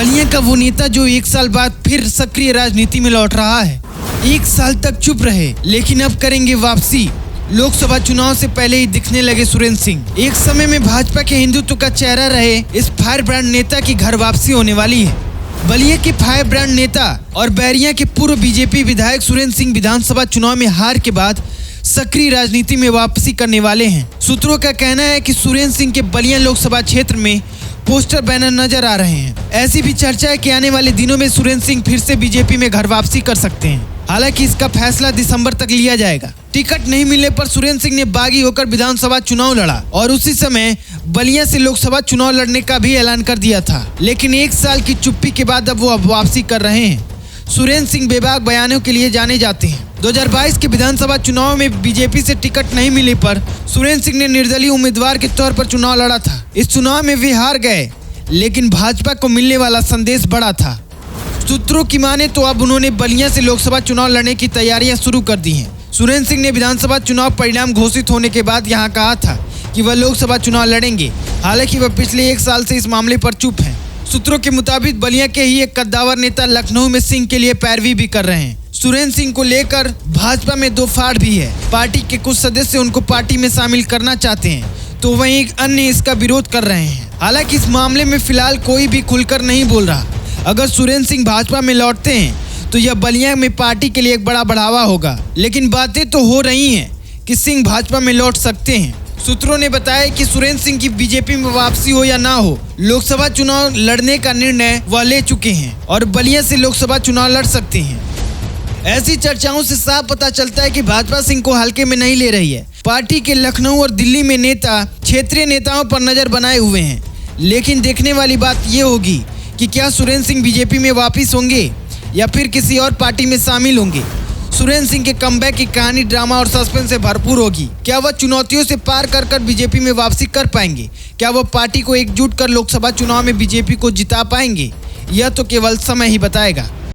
बलिया का वो नेता जो 1 साल बाद फिर सक्रिय राजनीति में लौट रहा है। 1 साल तक चुप रहे लेकिन अब करेंगे वापसी। लोकसभा चुनाव से पहले ही दिखने लगे सुरेंद्र सिंह। एक समय में भाजपा के हिंदुत्व का चेहरा रहे इस फायर ब्रांड नेता की घर वापसी होने वाली है। बलिया के फायर ब्रांड नेता और बैरिया के पूर्व बीजेपी विधायक सुरेंद्र सिंह विधानसभा चुनाव में हार के बाद सक्रिय राजनीति में वापसी करने वाले हैं। सूत्रों का कहना है कि सुरेंद्र सिंह के बलिया लोकसभा क्षेत्र में पोस्टर बैनर नजर आ रहे हैं। ऐसी भी चर्चा है कि आने वाले दिनों में सुरेंद्र सिंह फिर से बीजेपी में घर वापसी कर सकते हैं। हालांकि इसका फैसला दिसंबर तक लिया जाएगा। टिकट नहीं मिलने पर सुरेंद्र सिंह ने बागी होकर विधानसभा चुनाव लड़ा और उसी समय बलिया से लोकसभा चुनाव लड़ने का भी ऐलान कर दिया था। लेकिन 1 साल की चुप्पी के बाद अब वो वापसी कर रहे हैं। सुरेंद्र सिंह बेबाक बयानों के लिए जाने जाते हैं। 2022 के विधानसभा चुनाव में बीजेपी से टिकट नहीं मिलने पर सुरेंद्र सिंह ने निर्दलीय उम्मीदवार के तौर पर चुनाव लड़ा था। इस चुनाव में वे हार गए लेकिन भाजपा को मिलने वाला संदेश बड़ा था। सूत्रों की माने तो अब उन्होंने बलिया से लोकसभा चुनाव लड़ने की तैयारियां शुरू कर दी हैं। सुरेंद्र सिंह ने विधानसभा चुनाव परिणाम घोषित होने के बाद यहां कहा था कि वह लोकसभा चुनाव लड़ेंगे। हालांकि वह पिछले 1 साल से इस मामले पर चुप हैं। सूत्रों के मुताबिक बलिया के ही एक कद्दावर नेता लखनऊ में सिंह के लिए पैरवी भी कर रहे हैं। सुरेंद्र सिंह को लेकर भाजपा में 2 फाड़ भी है। पार्टी के कुछ सदस्य उनको पार्टी में शामिल करना चाहते हैं तो वहीं अन्य इसका विरोध कर रहे हैं। हालांकि इस मामले में फिलहाल कोई भी खुलकर नहीं बोल रहा। अगर सुरेंद्र सिंह भाजपा में लौटते हैं तो यह बलिया में पार्टी के लिए एक बड़ा बढ़ावा होगा। लेकिन बातें तो हो रही हैं कि सिंह भाजपा में लौट सकते हैं। सूत्रों ने बताया कि सुरेंद्र सिंह की बीजेपी में वापसी हो या ना हो, लोकसभा चुनाव लड़ने का निर्णय वह ले चुके हैं और बलिया से लोकसभा चुनाव लड़ सकते हैं। ऐसी चर्चाओं से साफ पता चलता है कि भाजपा सिंह को हल्के में नहीं ले रही है। पार्टी के लखनऊ और दिल्ली में नेता क्षेत्रीय नेताओं पर नजर बनाए हुए हैं। लेकिन देखने वाली बात ये होगी कि क्या सुरेंद्र सिंह बीजेपी में वापस होंगे या फिर किसी और पार्टी में शामिल होंगे। सुरेंद्र सिंह के कमबैक की कहानी ड्रामा और सस्पेंस से भरपूर होगी। क्या वह चुनौतियों से पार कर बीजेपी में वापसी कर पाएंगे? क्या वह पार्टी को एकजुट कर लोकसभा चुनाव में बीजेपी को जिता पाएंगे? यह तो केवल समय ही बताएगा।